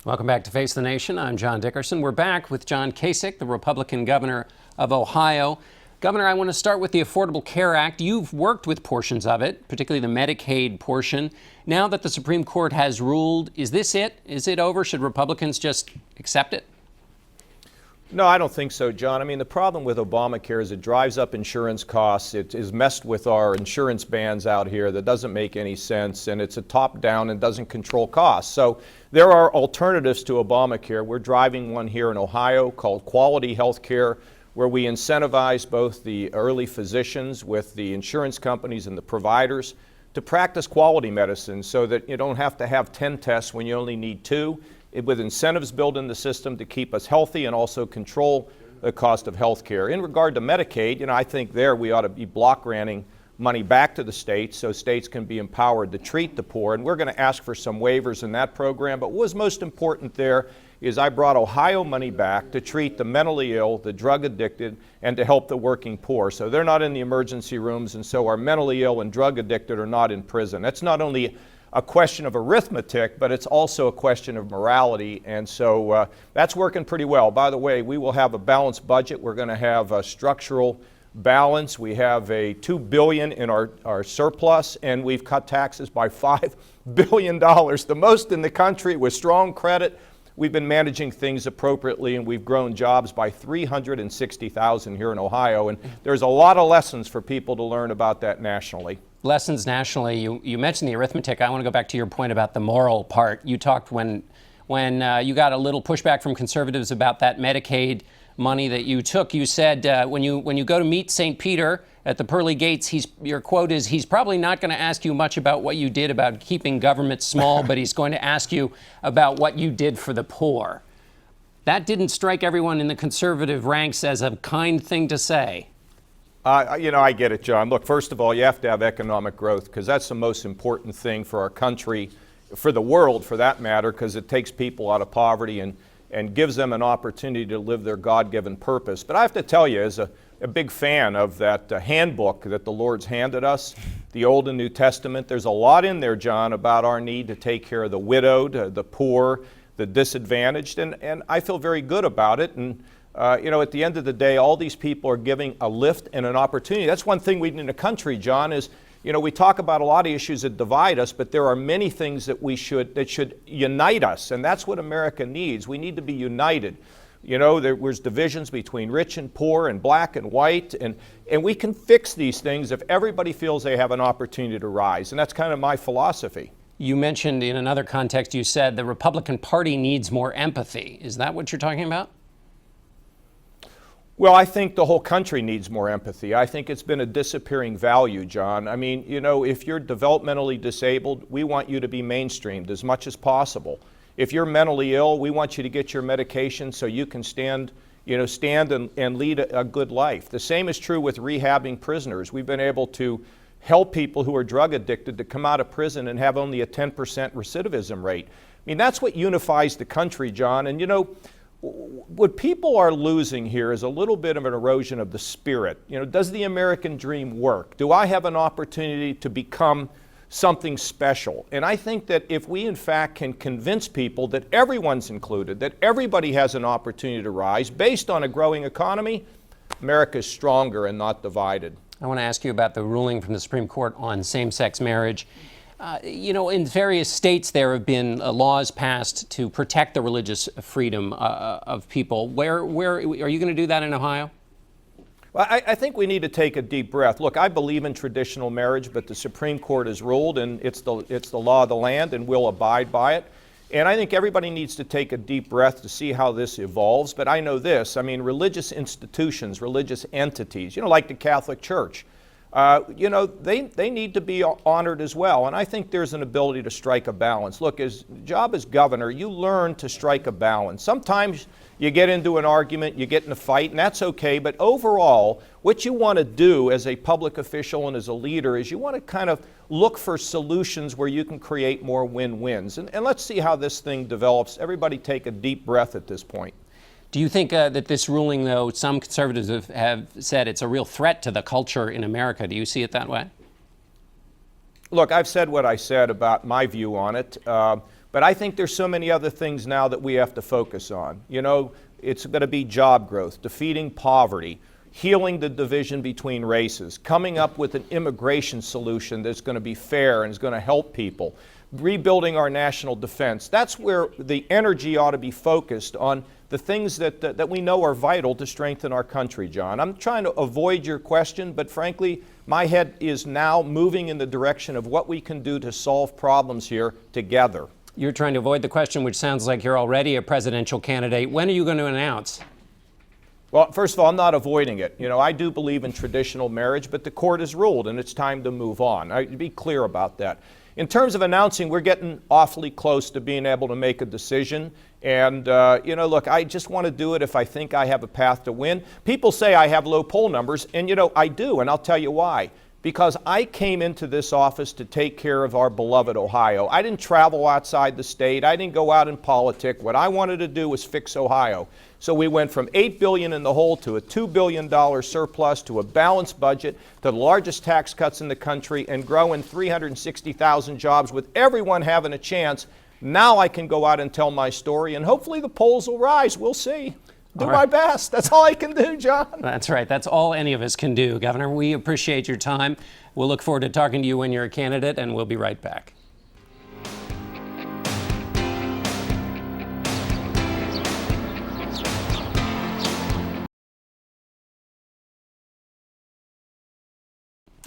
Welcome back to Face the Nation. I'm John Dickerson. We're back with John Kasich, the Republican governor of Ohio. Governor, I want to start with the Affordable Care Act. You've worked with portions of it, particularly the Medicaid portion. Now that the Supreme Court has ruled, is this it? Is it over? Should Republicans just accept it? No, I don't think so, John. I mean, the problem with Obamacare is it drives up insurance costs. It is messed with our insurance bans out here. That doesn't make any sense, and it's a top-down and doesn't control costs. So there are alternatives to Obamacare. We're driving one here in Ohio called Quality Health Care, where we incentivize both the early physicians with the insurance companies and the providers to practice quality medicine so that you don't have to have 10 tests when you only need 2. With incentives built in the system to keep us healthy and also control the cost of health care. In regard to Medicaid, I think there we ought to be block granting money back to the states so states can be empowered to treat the poor. And we're going to ask for some waivers in that program. But what was most important there is I brought Ohio money back to treat the mentally ill, the drug addicted, and to help the working poor. So they're not in the emergency rooms, and so our mentally ill and drug addicted are not in prison. That's not only a question of arithmetic, but it's also a question of morality, and so that's working pretty well. By the way, we will have a balanced budget. We're going to have a structural balance. We have a $2 billion in our surplus, and we've cut taxes by $5 billion, the most in the country, with strong credit. We've been managing things appropriately, and we've grown jobs by 360,000 here in Ohio, and there's a lot of lessons for people to learn about that nationally. Lessons nationally. You mentioned the arithmetic. I want to go back to your point about the moral part. You talked when you got a little pushback from conservatives about that Medicaid money that you took. You said when you go to meet St. Peter at the pearly gates, your quote is, he's probably not going to ask you much about what you did about keeping government small, but he's going to ask you about what you did for the poor. That didn't strike everyone in the conservative ranks as a kind thing to say. I get it, John. Look, first of all, you have to have economic growth because that's the most important thing for our country, for the world for that matter, because it takes people out of poverty and gives them an opportunity to live their God-given purpose. But I have to tell you, as a big fan of that handbook that the Lord's handed us, the Old and New Testament, there's a lot in there, John, about our need to take care of the widowed, the poor, the disadvantaged, and I feel very good about it. And at the end of the day, all these people are giving a lift and an opportunity. That's one thing we need in a country, John, is, we talk about a lot of issues that divide us, but there are many things that should unite us, and that's what America needs. We need to be united. There was divisions between rich and poor and black and white, and we can fix these things if everybody feels they have an opportunity to rise, and that's kind of my philosophy. You mentioned in another context, you said the Republican Party needs more empathy. Is that what you're talking about? Well, I think the whole country needs more empathy. I think it's been a disappearing value, John. I mean, if you're developmentally disabled, we want you to be mainstreamed as much as possible. If you're mentally ill, we want you to get your medication so you can stand and lead a good life. The same is true with rehabbing prisoners. We've been able to help people who are drug addicted to come out of prison and have only a 10% recidivism rate. I mean, that's what unifies the country, John. And what people are losing here is a little bit of an erosion of the spirit. Does the American dream work? Do I have an opportunity to become something special? And I think that if we in fact can convince people that everyone's included, that everybody has an opportunity to rise based on a growing economy, America is stronger and not divided. I want to ask you about the ruling from the Supreme Court on same-sex marriage. In various states there have been laws passed to protect the religious freedom of people. Where are you going to do that in Ohio? Well, I think we need to take a deep breath. Look, I believe in traditional marriage, but the Supreme Court has ruled, and it's the law of the land, and we'll abide by it. And I think everybody needs to take a deep breath to see how this evolves. But I know this, religious institutions, religious entities, like the Catholic Church, they need to be honored as well. And I think there's an ability to strike a balance. Look, as job as governor, you learn to strike a balance. Sometimes you get into an argument, you get in a fight, and that's okay. But overall, what you want to do as a public official and as a leader is you want to kind of look for solutions where you can create more win-wins. And let's see how this thing develops. Everybody take a deep breath at this point. Do you think that this ruling, though, some conservatives have said it's a real threat to the culture in America? Do you see it that way? Look, I've said what I said about my view on it. But I think there's so many other things now that we have to focus on. You know, it's going to be job growth, defeating poverty, healing the division between races, coming up with an immigration solution that's going to be fair and is going to help people, rebuilding our national defense. That's where the energy ought to be focused on, the things that we know are vital to strengthen our country, John. I'm trying to avoid your question, but frankly, my head is now moving in the direction of what we can do to solve problems here together. You're trying to avoid the question, which sounds like you're already a presidential candidate. When are you going to announce? Well, first of all, I'm not avoiding it. You know, I do believe in traditional marriage, but the court has ruled, and it's time to move on. I'd be clear about that. In terms of announcing, we're getting awfully close to being able to make a decision. And, you know, look, I just want to do it if I think I have a path to win. People say I have low poll numbers, and, you know, I do, and I'll tell you why. Because I came into this office to take care of our beloved Ohio. I didn't travel outside the state. I didn't go out and politic. What I wanted to do was fix Ohio. So we went from $8 billion in the hole to a $2 billion surplus to a balanced budget to the largest tax cuts in the country and growing 360,000 jobs with everyone having a chance. Now I can go out and tell my story, and hopefully the polls will rise. We'll see. Do my best. That's all I can do, John. That's right. That's all any of us can do. Governor, we appreciate your time. We'll look forward to talking to you when you're a candidate, and we'll be right back.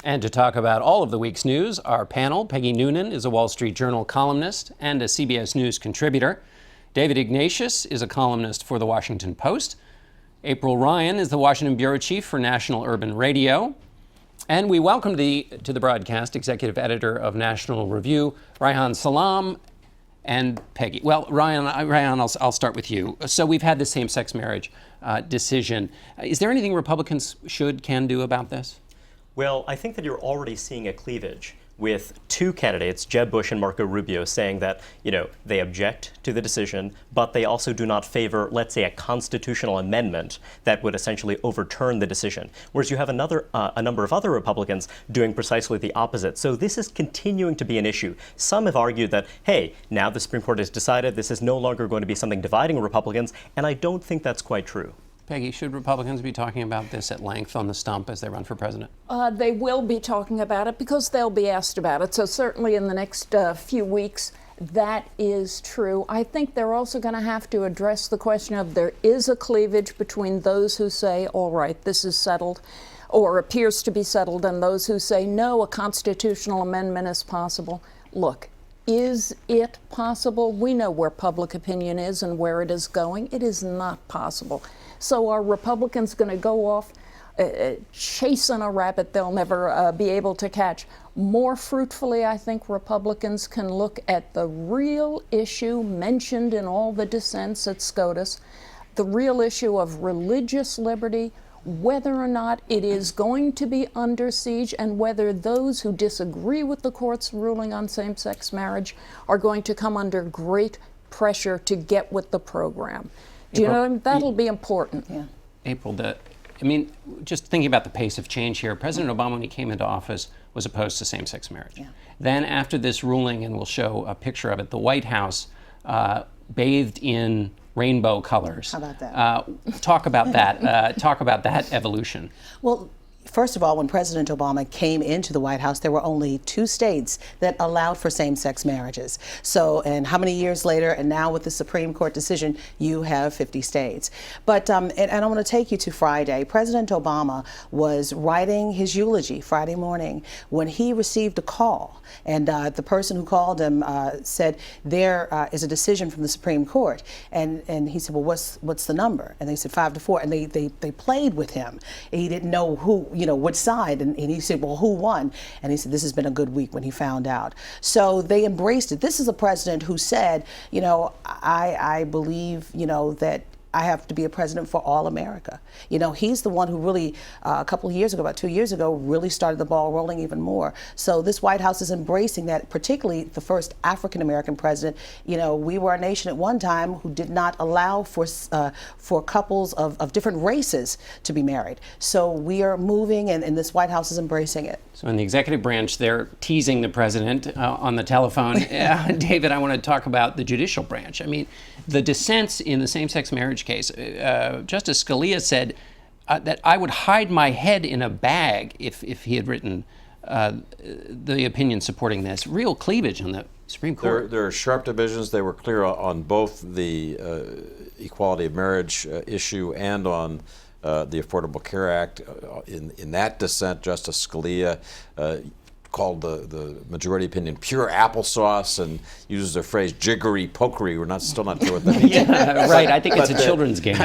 And to talk about all of the week's news, our panel, Peggy Noonan is a Wall Street Journal columnist and a CBS News contributor. David Ignatius is a columnist for The Washington Post. April Ryan is the Washington Bureau Chief for National Urban Radio. And we welcome to the broadcast Executive Editor of National Review, Reihan Salam and Peggy. Well, Reihan, I'll start with you. So we've had the same-sex marriage decision. Is there anything Republicans can do about this? Well, I think that you're already seeing a cleavage with two candidates, Jeb Bush and Marco Rubio, saying that, they object to the decision, but they also do not favor, let's say, a constitutional amendment that would essentially overturn the decision. Whereas you have a number of other Republicans doing precisely the opposite. So this is continuing to be an issue. Some have argued that, hey, now the Supreme Court has decided this is no longer going to be something dividing Republicans, and I don't think that's quite true. Peggy, should Republicans be talking about this at length on the stump as they run for president? They will be talking about it because they'll be asked about it. So certainly in the next few weeks, that is true. I think they're also going to have to address the question of there is a cleavage between those who say, all right, this is settled, or appears to be settled, and those who say, no, a constitutional amendment is possible. Look, is it possible? We know where public opinion is and where it is going. It is not possible. So are Republicans going to go off chasing a rabbit they'll never be able to catch? More fruitfully, I think Republicans can look at the real issue mentioned in all the dissents at SCOTUS, the real issue of religious liberty, whether or not it is going to be under siege, and whether those who disagree with the court's ruling on same-sex marriage are going to come under great pressure to get with the program. Do you know what I mean? That'll be important. Yeah. April, just thinking about the pace of change here, President Obama, when he came into office, was opposed to same-sex marriage. Yeah. Then after this ruling, and we'll show a picture of it, the White House bathed in rainbow colors. How about that? Talk about that. Talk about that evolution. Well, first of all, when President Obama came into the White House, there were only 2 states that allowed for same-sex marriages. So, and how many years later, and now with the Supreme Court decision, you have 50 states. But, and I want to take you to Friday. President Obama was writing his eulogy Friday morning when he received a call. And the person who called him said, there is a decision from the Supreme Court. And he said, well, what's the number? And they said 5-4. And they played with him. He didn't know which side, and he said, well, who won? And he said, this has been a good week when he found out. So they embraced it. This is a president who said, I believe, that I have to be a president for all America. You know, he's the one who really, a couple of years ago, about 2 years ago, really started the ball rolling even more. So this White House is embracing that, particularly the first African-American president. You know, we were a nation at one time who did not allow for couples of different races to be married. So we are moving, and this White House is embracing it. So in the executive branch, they're teasing the president on the telephone. David, I want to talk about the judicial branch. I mean, the dissents in the same-sex marriage case, Justice Scalia said that I would hide my head in a bag if he had written the opinion supporting this. Real cleavage on the Supreme Court. There are sharp divisions. They were clear on both the equality of marriage issue and on the Affordable Care Act. In that dissent, Justice Scalia called the majority opinion pure applesauce and uses the phrase jiggery pokery. We're still not sure what that means. Yeah, right. I think it's a children's game.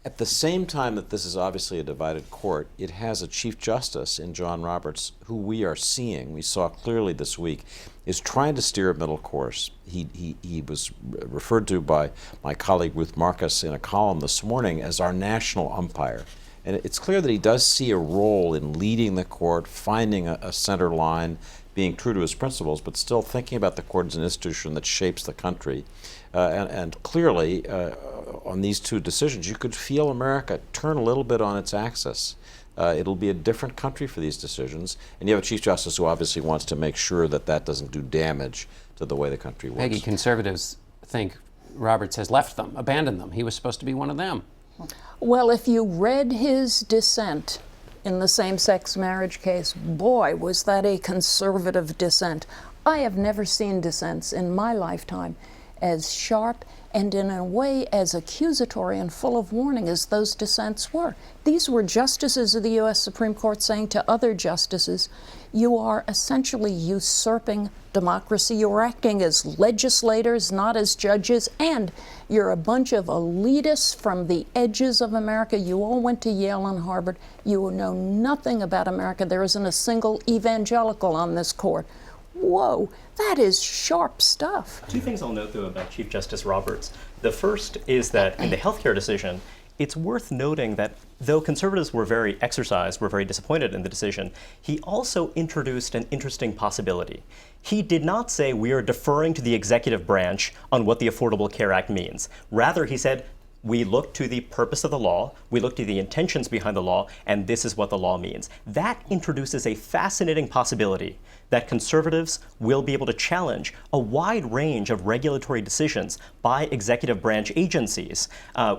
At the same time that this is obviously a divided court, it has a Chief Justice in John Roberts, who we are seeing, we saw clearly this week, is trying to steer a middle course. He was referred to by my colleague Ruth Marcus in a column this morning as our national umpire. And it's clear that he does see a role in leading the court, finding a center line, being true to his principles, but still thinking about the court as an institution that shapes the country. And clearly, on these two decisions, you could feel America turn a little bit on its axis. It'll be a different country for these decisions. And you have a Chief Justice who obviously wants to make sure that that doesn't do damage to the way the country works. Peggy, conservatives think Roberts has left them, abandoned them. He was supposed to be one of them. Well, if you read his dissent in the same-sex marriage case, boy, was that a conservative dissent. I have never seen dissents in my lifetime as sharp and in a way as accusatory and full of warning as those dissents were. These were justices of the U.S. Supreme Court saying to other justices, you are essentially usurping democracy. You're acting as legislators, not as judges, and you're a bunch of elitists from the edges of America. You all went to Yale and Harvard. You know nothing about America. There isn't a single evangelical on this court. Whoa, that is sharp stuff. Two things I'll note, though, about Chief Justice Roberts. The first is that in the healthcare decision, it's worth noting that though conservatives were very disappointed in the decision, he also introduced an interesting possibility. He did not say we are deferring to the executive branch on what the Affordable Care Act means. Rather, he said, we look to the purpose of the law, we look to the intentions behind the law, and this is what the law means. That introduces a fascinating possibility that conservatives will be able to challenge a wide range of regulatory decisions by executive branch agencies,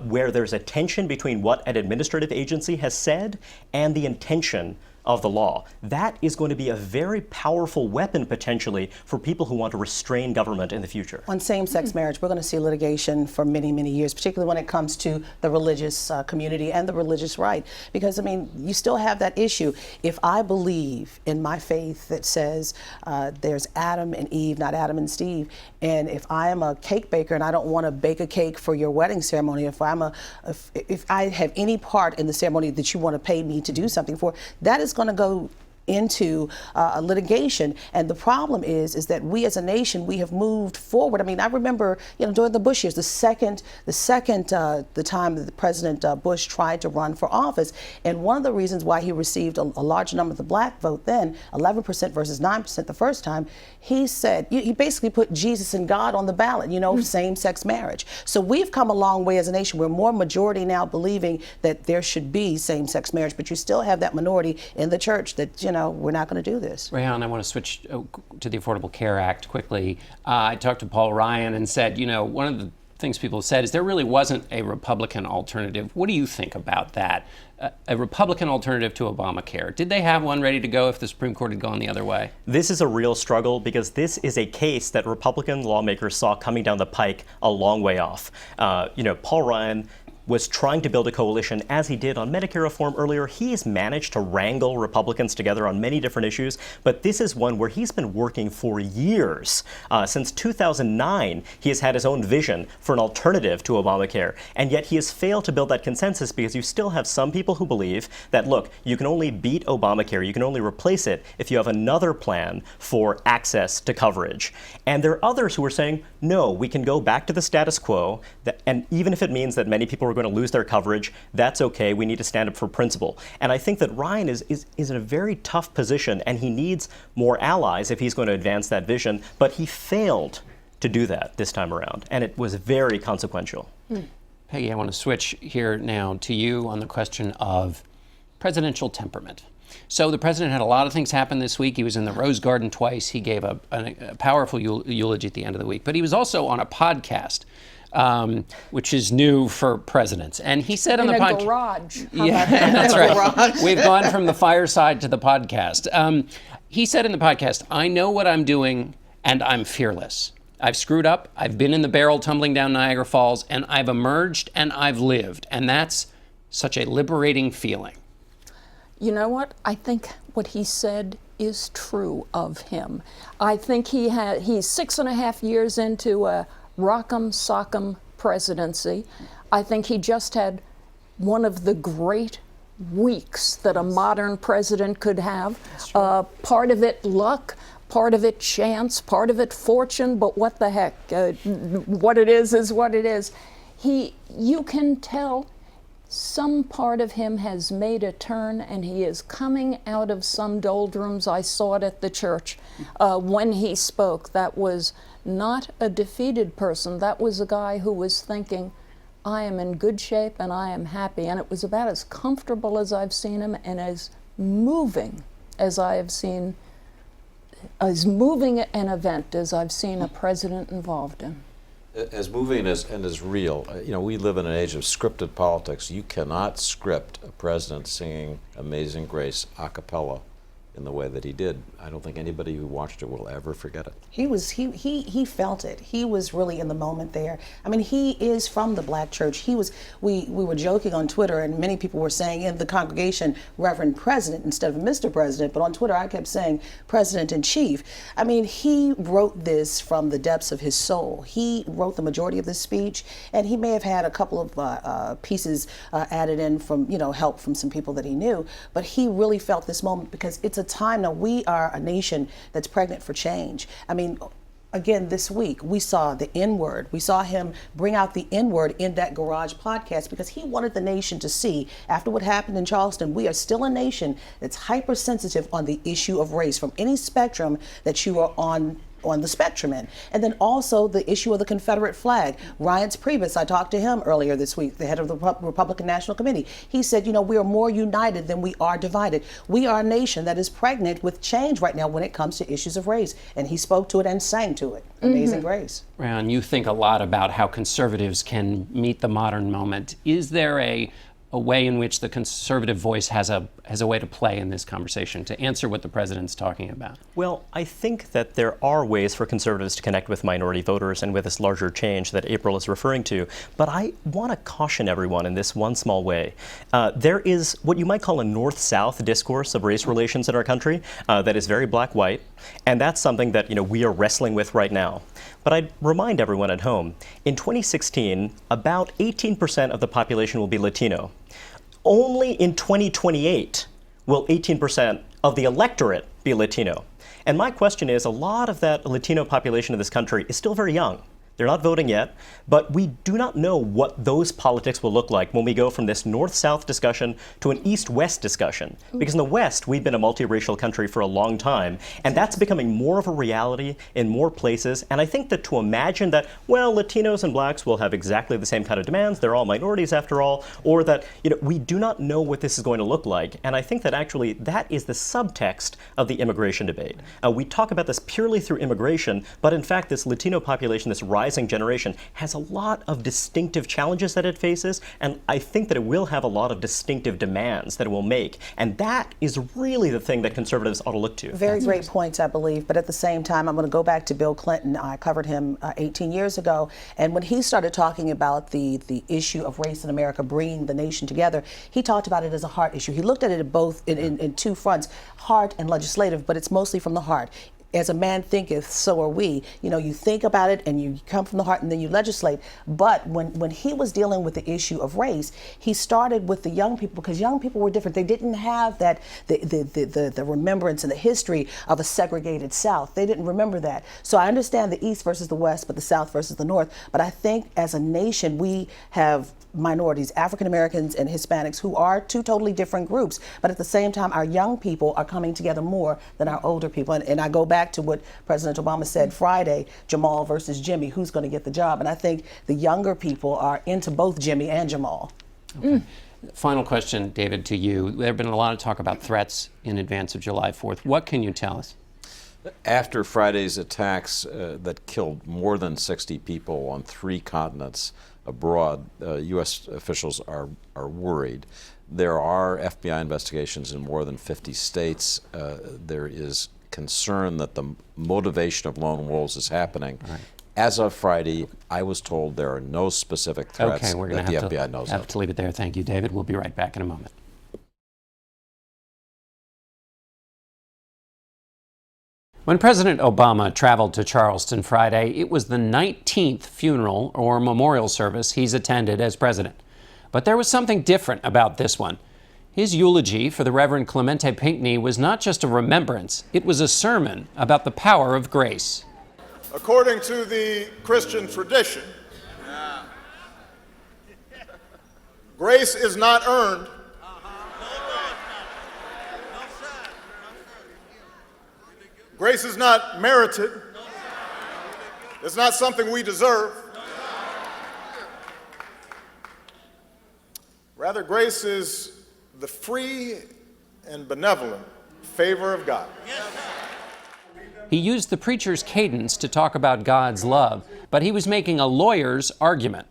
where there's a tension between what an administrative agency has said and the intention of the law. That is going to be a very powerful weapon, potentially, for people who want to restrain government in the future. On same-sex marriage, we're going to see litigation for many, many years, particularly when it comes to the religious community and the religious right. Because, I mean, you still have that issue. If I believe in my faith that says there's Adam and Eve, not Adam and Steve, and if I am a cake baker and I don't want to bake a cake for your wedding ceremony, if I have any part in the ceremony that you want to pay me to do something for, that is going to go into litigation. And the problem is that we as a nation, we have moved forward. I mean, I remember, during the Bush years, the time that President Bush tried to run for office, and one of the reasons why he received a large number of the black vote then, 11% versus 9% the first time, he said, he basically put Jesus and God on the ballot, same-sex marriage. So we've come a long way as a nation. We're more majority now believing that there should be same-sex marriage, but you still have that minority in the church that, we're not going to do this. Rayhan, I want to switch to the Affordable Care Act quickly. I talked to Paul Ryan and said, one of the things people have said is there really wasn't a Republican alternative. What do you think about that? A Republican alternative to Obamacare. Did they have one ready to go if the Supreme Court had gone the other way? This is a real struggle because this is a case that Republican lawmakers saw coming down the pike a long way off. Paul Ryan was trying to build a coalition, as he did on Medicare reform earlier. He has managed to wrangle Republicans together on many different issues, but this is one where he's been working for years. Since 2009, he has had his own vision for an alternative to Obamacare, and yet he has failed to build that consensus because you still have some people who believe that, look, you can only beat Obamacare, you can only replace it if you have another plan for access to coverage. And there are others who are saying, no, we can go back to the status quo, and even if it means that many people are going to lose their coverage, that's okay. We need to stand up for principle. And I think that Ryan is in a very tough position, and he needs more allies if he's going to advance that vision. But he failed to do that this time around, and it was very consequential. Peggy, I want to switch here now to you on the question of presidential temperament. So the president had a lot of things happen this week. He was in the Rose Garden twice. He gave a powerful eulogy at the end of the week. But he was also on a podcast, which is new for presidents. And he said on the podcast... In a garage. Yeah, that's right. We've gone from the fireside to the podcast. He said in the podcast, I know what I'm doing, and I'm fearless. I've screwed up. I've been in the barrel tumbling down Niagara Falls, and I've emerged, and I've lived. And that's such a liberating feeling. You know what? I think what he said is true of him. I think he's 6.5 years into a rock'em sock'em presidency. I think he just had one of the great weeks that a modern president could have. Part of it luck, part of it chance, part of it fortune, but what the heck? What it is what it is. You can tell some part of him has made a turn, and he is coming out of some doldrums. I saw it at the church when he spoke. That was not a defeated person. That was a guy who was thinking, I am in good shape and I am happy. And it was about as comfortable as I've seen him, and as moving as I have seen, as moving an event as I've seen a president involved in. As moving and as real. We live in an age of scripted politics. You cannot script a president singing Amazing Grace a cappella in the way that he did. I don't think anybody who watched it will ever forget it. He felt it. He was really in the moment there. I mean, he is from the Black church. We were joking on Twitter, and many people were saying in the congregation, Reverend President instead of Mr. President, but on Twitter I kept saying President in Chief. I mean, he wrote this from the depths of his soul. He wrote the majority of this speech, and he may have had a couple of pieces added in from, help from some people that he knew, but he really felt this moment because it's a time now. We are a nation that's pregnant for change. I mean, again, this week we saw the N-word. We saw him bring out the N-word in that garage podcast because he wanted the nation to see, after what happened in Charleston, we are still a nation that's hypersensitive on the issue of race from any spectrum that you are on the spectrum in. And then also the issue of the Confederate flag. Reince Priebus, I talked to him earlier this week, the head of the Republican National Committee. He said, we are more united than we are divided. We are a nation that is pregnant with change right now when it comes to issues of race. And he spoke to it and sang to it. Amazing Grace. Ron, you think a lot about how conservatives can meet the modern moment. Is there a way in which the conservative voice has a way to play in this conversation to answer what the president's talking about? Well, I think that there are ways for conservatives to connect with minority voters and with this larger change that April is referring to. But I want to caution everyone in this one small way. There is what you might call a north-south discourse of race relations in our country that is very black-white, and that's something that we are wrestling with right now. But I'd remind everyone at home, in 2016, about 18% of the population will be Latino. Only in 2028 will 18% of the electorate be Latino. And my question is, a lot of that Latino population of this country is still very young. They're not voting yet, but we do not know what those politics will look like when we go from this north-south discussion to an east-west discussion. Because in the West, we've been a multiracial country for a long time, and that's becoming more of a reality in more places. And I think that to imagine that, well, Latinos and blacks will have exactly the same kind of demands, they're all minorities after all, or that we do not know what this is going to look like. And I think that actually that is the subtext of the immigration debate. We talk about this purely through immigration, but in fact, this Latino population, this rising rising generation has a lot of distinctive challenges that it faces, and I think that it will have a lot of distinctive demands that it will make. And that is really the thing that conservatives ought to look to. Very great points, I believe. But at the same time, I'm going to go back to Bill Clinton. I covered him 18 years ago. And when he started talking about the issue of race in America, bringing the nation together, he talked about it as a heart issue. He looked at it both in two fronts, heart and legislative, but it's mostly from the heart. As a man thinketh, so are we. You know, you think about it and you come from the heart and then you legislate. But when he was dealing with the issue of race, he started with the young people because young people were different. They didn't have that the remembrance and the history of a segregated South. They didn't remember that. So I understand the East versus the West, but the South versus the North. But I think as a nation, we have minorities, African Americans and Hispanics, who are two totally different groups. But at the same time, our young people are coming together more than our older people. And I go back to what President Obama said Friday, Jamal versus Jimmy, who's going to get the job? And I think the younger people are into both Jimmy and Jamal. Okay. Final question, David, to you. There have been a lot of talk about threats in advance of July 4th. What can you tell us? After Friday's attacks that killed more than 60 people on 3 continents abroad, U.S. officials are worried. There are FBI investigations in more than 50 states. There is concern that the motivation of lone wolves is happening. Right. As of Friday, I was told there are no specific threats that the FBI knows of. Have to leave it there. Thank you, David. We'll be right back in a moment. When President Obama traveled to Charleston Friday, it was the 19th funeral or memorial service he's attended as president. But there was something different about this one. His eulogy for the Reverend Clemente Pinckney was not just a remembrance, it was a sermon about the power of grace. According to the Christian tradition, grace is not earned. Grace is not merited. It's not something we deserve. Rather, grace is the free and benevolent favor of God. He used the preacher's cadence to talk about God's love, but he was making a lawyer's argument.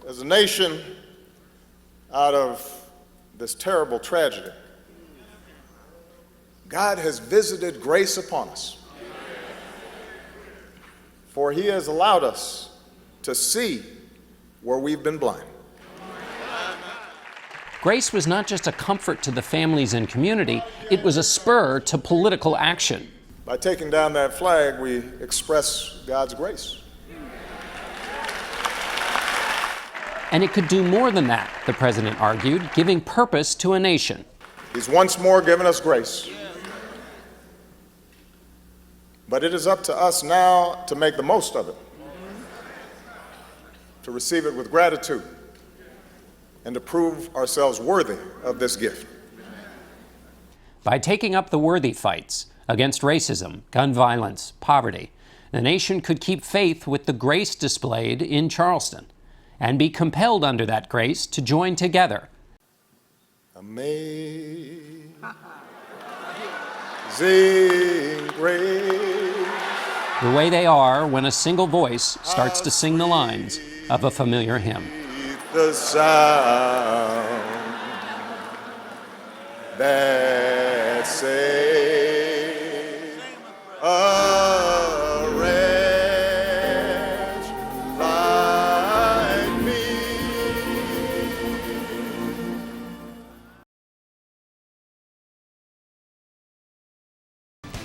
As a nation, out of this terrible tragedy, God has visited grace upon us, for He has allowed us to see where we've been blind. Grace was not just a comfort to the families and community, it was a spur to political action. By taking down that flag, we express God's grace. And it could do more than that, the president argued, giving purpose to a nation. He's once more given us grace. But it is up to us now to make the most of it, to receive it with gratitude, and to prove ourselves worthy of this gift. By taking up the worthy fights against racism, gun violence, poverty, the nation could keep faith with the grace displayed in Charleston and be compelled under that grace to join together. Amazing grace. The way they are when a single voice starts to sing the lines of a familiar hymn. The sound that saved a wretch like me.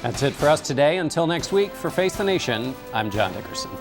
That's it for us today. Until next week, for Face the Nation, I'm John Dickerson.